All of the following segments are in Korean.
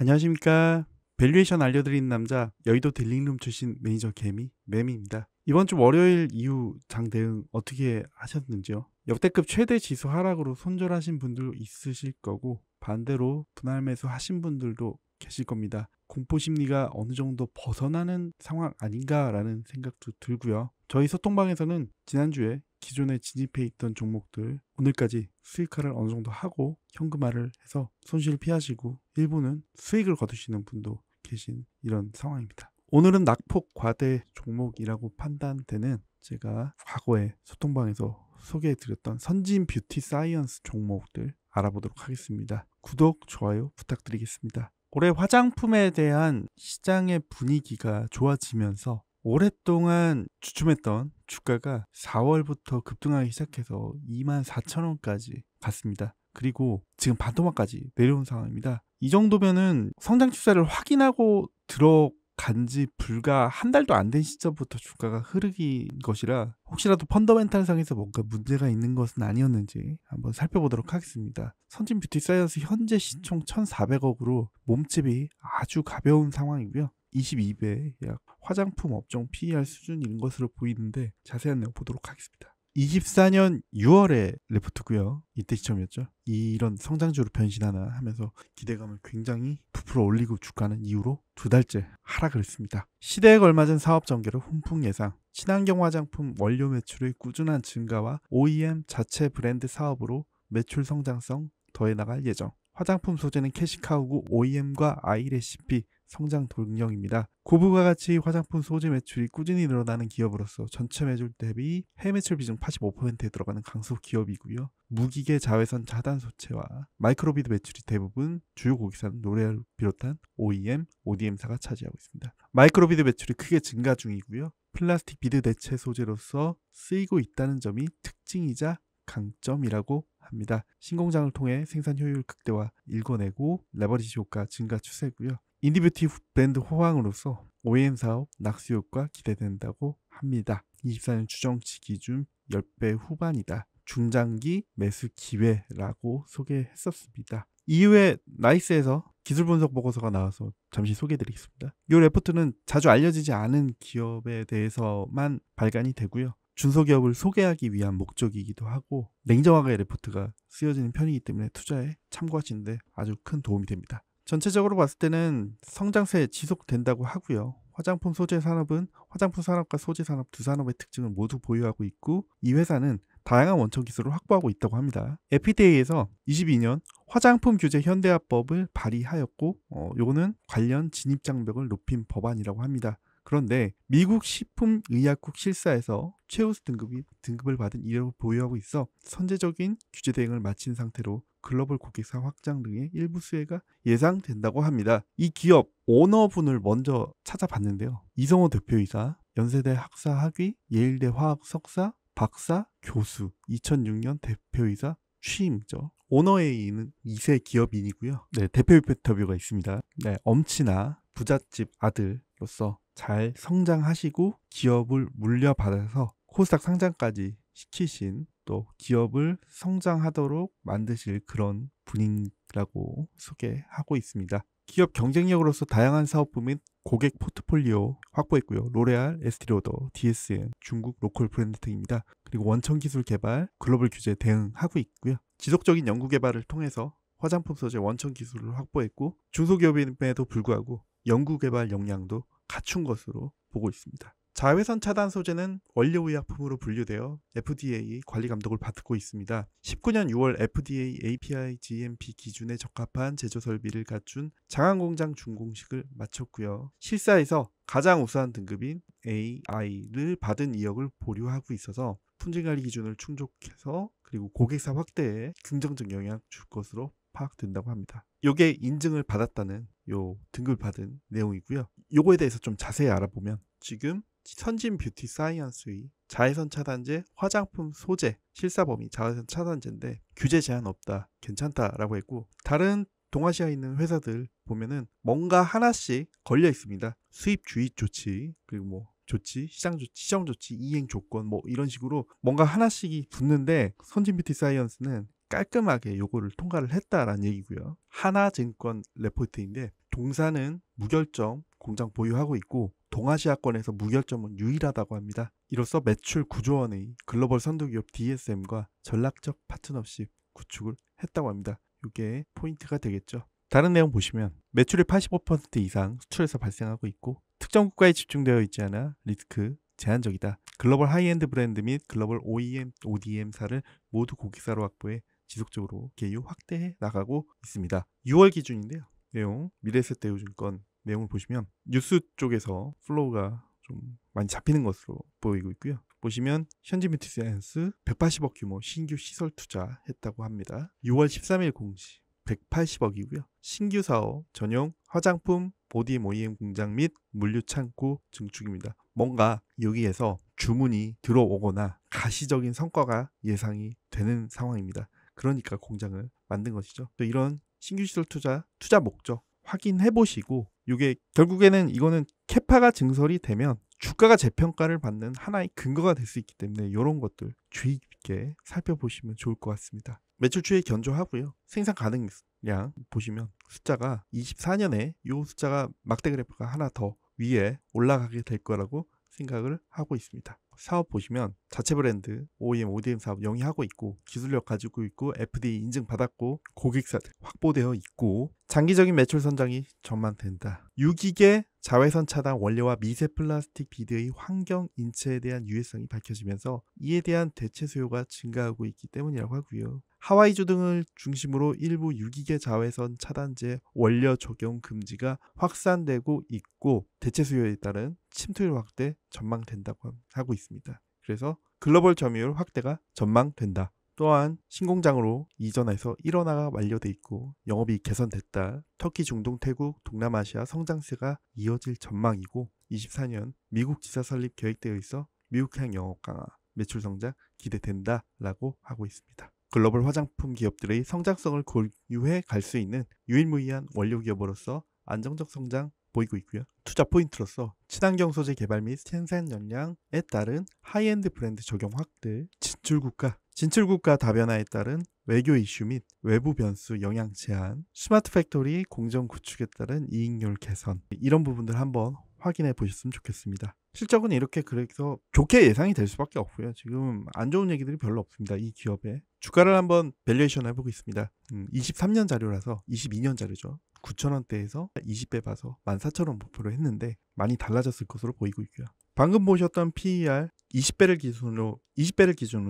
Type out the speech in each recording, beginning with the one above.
안녕하십니까. 밸류에이션 알려드리는 남자, 여의도 딜링룸 출신 매니저 개미 매미입니다. 이번 주 월요일 이후 장 대응 어떻게 하셨는지요? 역대급 최대 지수 하락으로 손절하신 분들 있으실 거고, 반대로 분할 매수 하신 분들도 계실 겁니다. 공포 심리가 어느 정도 벗어나는 상황 아닌가라는 생각도 들고요. 저희 소통방에서는 지난주에 기존에 진입해 있던 종목들 오늘까지 수익화를 어느 정도 하고 현금화를 해서 손실을 피하시고 일부는 수익을 거두시는 분도 계신 이런 상황입니다. 오늘은 낙폭 과대 종목이라고 판단되는 제가 과거에 소통방에서 소개해드렸던 선진 뷰티 사이언스 종목들 알아보도록 하겠습니다. 구독, 좋아요 부탁드리겠습니다. 올해 화장품에 대한 시장의 분위기가 좋아지면서 오랫동안 주춤했던 주가가 4월부터 급등하기 시작해서 24,000원까지 갔습니다. 그리고 지금 반토막까지 내려온 상황입니다. 이 정도면은 성장 추세를 확인하고 들어간 지 불과 한 달도 안 된 시점부터 주가가 흐르긴 것이라 혹시라도 펀더멘탈상에서 뭔가 문제가 있는 것은 아니었는지 한번 살펴보도록 하겠습니다. 선진 뷰티 사이언스 현재 시총 1,400억으로 몸집이 아주 가벼운 상황이고요. 22배 약 화장품 업종 PER 수준인 것으로 보이는데 자세한 내용 보도록 하겠습니다. 24년 6월에 레포트고요. 이때 시점이었죠. 이런 성장주로 변신하나 하면서 기대감을 굉장히 부풀어 올리고 주가는 이후로 두 달째 하락을 했습니다. 시대에 걸맞은 사업 전개로 훈풍 예상, 친환경 화장품 원료 매출의 꾸준한 증가와 OEM 자체 브랜드 사업으로 매출 성장성 더해 나갈 예정. 화장품 소재는 캐시카우고 OEM과 아이레시피 성장 동력입니다. 고부가가치 화장품 소재 매출이 꾸준히 늘어나는 기업으로서 전체 매출 대비 해외 매출 비중 85%에 들어가는 강소 기업이고요. 무기계 자외선 차단 소체와 마이크로비드 매출이 대부분 주요 고객사는 로레알을 비롯한 OEM, ODM사가 차지하고 있습니다. 마이크로비드 매출이 크게 증가 중이고요. 플라스틱 비드 대체 소재로서 쓰이고 있다는 점이 특징이자 강점이라고 합니다. 신공장을 통해 생산 효율 극대화 일궈내고 레버리지 효과 증가 추세고요. 인디뷰티 브랜드 호황으로서 OEM 사업 낙수 효과 기대된다고 합니다. 24년 추정치 기준 10배 후반이다. 중장기 매수 기회라고 소개했었습니다. 이후에 나이스에서 기술 분석 보고서가 나와서 잠시 소개해드리겠습니다. 이 레포트는 자주 알려지지 않은 기업에 대해서만 발간이 되고요. 중소기업을 소개하기 위한 목적이기도 하고 냉정하게 레포트가 쓰여지는 편이기 때문에 투자에 참고하시는데 아주 큰 도움이 됩니다. 전체적으로 봤을 때는 성장세 지속된다고 하고요. 화장품 소재 산업은 화장품 산업과 소재 산업 두 산업의 특징을 모두 보유하고 있고 이 회사는 다양한 원천 기술을 확보하고 있다고 합니다. FDA에서 22년 화장품 규제 현대화법을 발의하였고 요거는 관련 진입 장벽을 높인 법안이라고 합니다. 그런데 미국 식품의약국 실사에서 최우수 등급을 받은 이력을 보유하고 있어 선제적인 규제 대응을 마친 상태로 글로벌 고객사 확장 등의 일부 수혜가 예상된다고 합니다. 이 기업 오너분을 먼저 찾아봤는데요. 이성호 대표이사, 연세대 학사 학위, 예일대 화학 석사, 박사, 교수, 2006년 대표이사 취임죠. 오너에이는 2세 기업인이고요. 네, 대표 인터뷰가 있습니다. 네, 엄친아 부잣집 아들로서 잘 성장하시고 기업을 물려받아서 코스닥 상장까지 시키신 또 기업을 성장하도록 만드실 그런 분이라고 소개하고 있습니다. 기업 경쟁력으로서 다양한 사업부 및 고객 포트폴리오 확보했고요. 로레알, 에스티로더, DSM, 중국 로컬 브랜드 등입니다. 그리고 원천 기술 개발, 글로벌 규제 대응하고 있고요. 지속적인 연구 개발을 통해서 화장품 소재 원천 기술을 확보했고 중소기업임에도 불구하고 연구 개발 역량도 갖춘 것으로 보고 있습니다. 자외선 차단 소재는 원료의약품으로 분류되어 FDA 관리 감독을 받고 있습니다. 19년 6월 FDA API GMP 기준에 적합한 제조 설비를 갖춘 장안공장 준공식을 마쳤고요. 실사에서 가장 우수한 등급인 AI를 받은 이력을 보류하고 있어서 품질관리 기준을 충족해서 그리고 고객사 확대에 긍정적 영향을 줄 것으로 파악된다고 합니다. 요게 인증을 받았다는 요 등급을 받은 내용이고요. 요거에 대해서 좀 자세히 알아보면 지금 선진 뷰티 사이언스의 자외선 차단제 화장품 소재 실사범위 자외선 차단제인데 규제 제한 없다 괜찮다라고 했고 다른 동아시아에 있는 회사들 보면은 뭔가 하나씩 걸려 있습니다. 수입 주의 조치 그리고 뭐 조치, 시장 조치, 이행 조건 뭐 이런 식으로 뭔가 하나씩이 붙는데 선진 뷰티 사이언스는 깔끔하게 요거를 통과를 했다라는 얘기고요. 하나증권 레포트인데 동사는 무결점 공장 보유하고 있고 동아시아권에서 무결점은 유일하다고 합니다. 이로써 매출 9조 원의 글로벌 선도기업 DSM과 전략적 파트너십 구축을 했다고 합니다. 이게 포인트가 되겠죠. 다른 내용 보시면 매출의 85% 이상 수출에서 발생하고 있고 특정 국가에 집중되어 있지 않아 리스크 제한적이다. 글로벌 하이엔드 브랜드 및 글로벌 OEM, ODM사를 모두 고객사로 확보해 지속적으로 개유 확대해 나가고 있습니다. 6월 기준인데요. 내용 미래에셋대우증권 내용을 보시면 뉴스 쪽에서 플로우가 좀 많이 잡히는 것으로 보이고 있고요. 보시면 현지뮤지션스 180억 규모 신규 시설 투자했다고 합니다. 6월 13일 공시 180억이고요. 신규 사업 전용 화장품 ODM, OEM 공장 및 물류 창고 증축입니다. 뭔가 여기에서 주문이 들어오거나 가시적인 성과가 예상이 되는 상황입니다. 그러니까 공장을 만든 것이죠. 또 이런 신규 시설 투자 목적 확인해 보시고 이게 결국에는 이거는 캐파가 증설이 되면 주가가 재평가를 받는 하나의 근거가 될 수 있기 때문에 이런 것들 주의 깊게 살펴보시면 좋을 것 같습니다. 매출 추이 견조하고요. 생산 가능량 보시면 숫자가 24년에 이 숫자가 막대 그래프가 하나 더 위에 올라가게 될 거라고 생각을 하고 있습니다. 사업 보시면 자체 브랜드, OEM, ODM 사업 영위하고 있고 기술력 가지고 있고 FDA 인증받았고 고객사들 확보되어 있고 장기적인 매출 선장이 전망된다. 유기계 자외선 차단 원료와 미세 플라스틱 비드의 환경 인체에 대한 유해성이 밝혀지면서 이에 대한 대체 수요가 증가하고 있기 때문이라고 하고요. 하와이주 등을 중심으로 일부 유기계 자외선 차단제 원료 적용 금지가 확산되고 있고 대체 수요에 따른 침투율 확대 전망된다고 하고 있습니다. 그래서 글로벌 점유율 확대가 전망된다. 또한 신공장으로 이전해서 1원화가 완료돼 있고 영업이익 개선됐다. 터키, 중동, 태국, 동남아시아 성장세가 이어질 전망이고 24년 미국 지사 설립 계획되어 있어 미국향 영업 강화, 매출 성장 기대된다라고 하고 있습니다. 글로벌 화장품 기업들의 성장성을 고유해 갈 수 있는 유일무이한 원료 기업으로서 안정적 성장 보이고 있고요. 투자 포인트로서 친환경 소재 개발 및 생산 역량에 따른 하이엔드 브랜드 적용 확대, 진출국가 다변화에 따른 외교 이슈 및 외부 변수 영향 제한, 스마트 팩토리 공정 구축에 따른 이익률 개선 이런 부분들 한번 확인해 보셨으면 좋겠습니다. 실적은 이렇게 그래서 좋게 예상이 될 수밖에 없고요. 지금 안 좋은 얘기들이 별로 없습니다. 이 기업의 주가를 한번 밸류에이션 해보겠습니다. 23년 자료라서 22년 자료죠. 9,000원대에서 20배 봐서 14,000원 목표로 했는데 많이 달라졌을 것으로 보이고 있고요. 방금 보셨던 PER 20배를 기준으로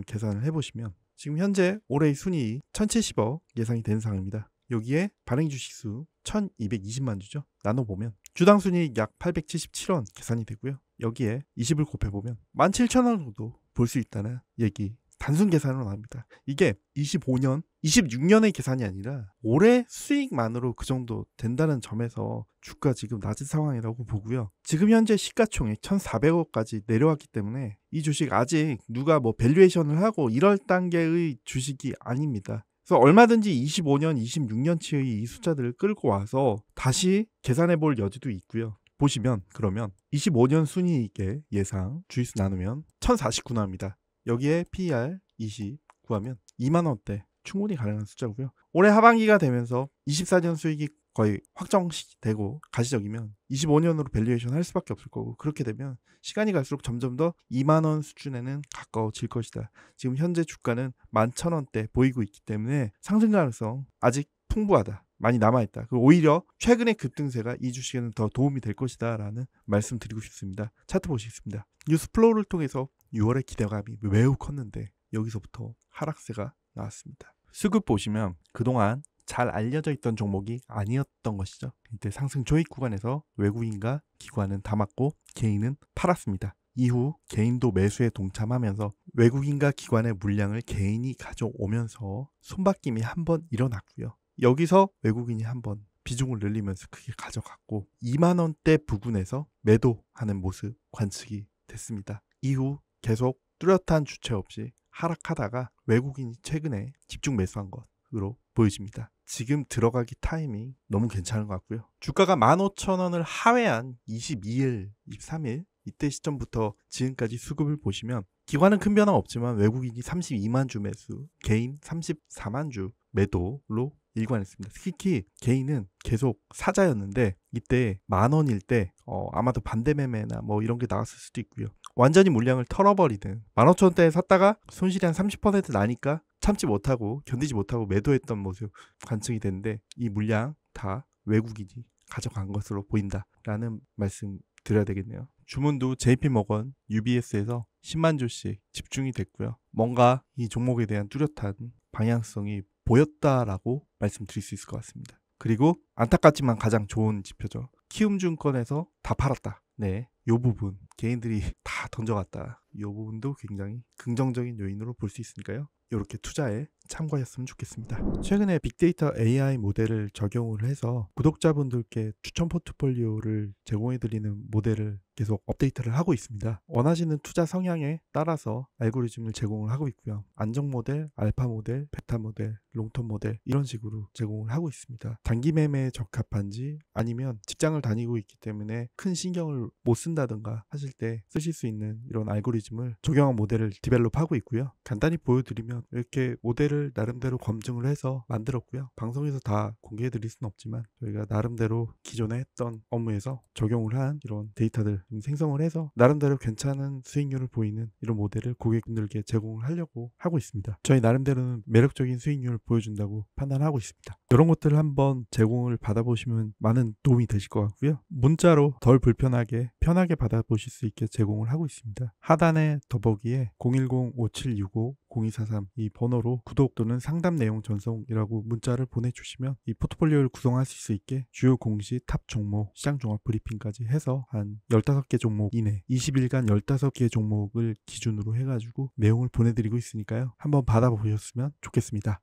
계산을 해보시면 지금 현재 올해의 순이익 1,070억 예상이 되는 상황입니다. 여기에 발행 주식수 1,220만 주죠. 나눠보면 주당 순이익 약 877원 계산이 되고요. 여기에 20을 곱해보면 17,000원 정도 볼 수 있다는 얘기 단순 계산으로 나옵니다. 이게 25년, 26년의 계산이 아니라 올해 수익만으로 그 정도 된다는 점에서 주가 지금 낮은 상황이라고 보고요. 지금 현재 시가총액 1,400억까지 내려왔기 때문에 이 주식 아직 누가 뭐 밸류에이션을 하고 이럴 단계의 주식이 아닙니다. 그래서 얼마든지 25년, 26년치의 이 숫자들을 끌고 와서 다시 계산해 볼 여지도 있고요. 보시면 그러면 25년 순이익의 예상 주식수 나누면 1,049 나옵니다. 여기에 PER 20 구하면 2만원대 충분히 가능한 숫자고요. 올해 하반기가 되면서 24년 수익이 거의 확정되고 가시적이면 25년으로 밸류에이션 할 수밖에 없을 거고 그렇게 되면 시간이 갈수록 점점 더 2만원 수준에는 가까워질 것이다. 지금 현재 주가는 11,000원대 보이고 있기 때문에 상승 가능성 아직 풍부하다. 많이 남아있다. 그리고 오히려 최근의 급등세가 이 주식에는 더 도움이 될 것이다 라는 말씀 드리고 싶습니다. 차트 보시겠습니다. 뉴스 플로우를 통해서 6월의 기대감이 매우 컸는데 여기서부터 하락세가 나왔습니다. 수급 보시면 그동안 잘 알려져 있던 종목이 아니었던 것이죠. 이때 상승 조익 구간에서 외국인과 기관은 담았고 개인은 팔았습니다. 이후 개인도 매수에 동참하면서 외국인과 기관의 물량을 개인이 가져오면서 손바뀜이 한번 일어났고요. 여기서 외국인이 한번 비중을 늘리면서 크게 가져갔고 2만원대 부근에서 매도하는 모습 관측이 됐습니다. 이후 계속 뚜렷한 주체 없이 하락하다가 외국인이 최근에 집중 매수한 것으로 보여집니다. 지금 들어가기 타이밍 너무 괜찮은 것 같고요. 주가가 15,000원을 하회한 22일, 23일 이때 시점부터 지금까지 수급을 보시면 기관은 큰 변화 없지만 외국인이 32만 주 매수, 개인 34만 주 매도로 일관했습니다. 특히 개인은 계속 사자였는데 이때 10,000원일 때 아마도 반대매매나 뭐 이런 게 나왔을 수도 있고요. 완전히 물량을 털어버리든 15,000원대에 샀다가 손실이 한 30% 나니까 참지 못하고 견디지 못하고 매도했던 모습 관측이 되는데 이 물량 다 외국인이 가져간 것으로 보인다라는 말씀 드려야 되겠네요. 주문도 JP모건, UBS에서 10만 주씩 집중이 됐고요. 뭔가 이 종목에 대한 뚜렷한 방향성이 보였다라고 말씀드릴 수 있을 것 같습니다. 그리고 안타깝지만 가장 좋은 지표죠. 키움증권에서 다 팔았다. 네, 이 부분 개인들이 다 던져갔다. 이 부분도 굉장히 긍정적인 요인으로 볼 수 있으니까요. 이렇게 투자에 참고하셨으면 좋겠습니다. 최근에 빅데이터 AI 모델을 적용을 해서 구독자분들께 추천 포트폴리오를 제공해드리는 모델을 계속 업데이트를 하고 있습니다. 원하시는 투자 성향에 따라서 알고리즘을 제공을 하고 있고요. 안정 모델, 알파 모델, 베타 모델, 롱텀 모델 이런 식으로 제공을 하고 있습니다. 단기 매매에 적합한지 아니면 직장을 다니고 있기 때문에 큰 신경을 못 쓴다든가 하실 때 쓰실 수 있는 이런 알고리즘을 적용한 모델을 디벨롭하고 있고요. 간단히 보여드리면 이렇게 모델을 나름대로 검증을 해서 만들었고요. 방송에서 다 공개해 드릴 수는 없지만 저희가 나름대로 기존에 했던 업무에서 적용을 한 이런 데이터들 생성을 해서 나름대로 괜찮은 수익률을 보이는 이런 모델을 고객분들께 제공을 하려고 하고 있습니다. 저희 나름대로는 매력적인 수익률을 보여준다고 판단하고 있습니다. 이런 것들을 한번 제공을 받아보시면 많은 도움이 되실 것 같고요. 문자로 덜 불편하게 편하게 받아보실 수 있게 제공을 하고 있습니다. 하단에 더보기에 010-5765-0243 이 번호로 구독 또는 상담 내용 전송이라고 문자를 보내주시면 이 포트폴리오를 구성하실 수 있게 주요 공시, 탑 종목, 시장 종합 브리핑까지 해서 한 15개 종목 이내 20일간 15개 종목을 기준으로 해가지고 내용을 보내드리고 있으니까요. 한번 받아보셨으면 좋겠습니다.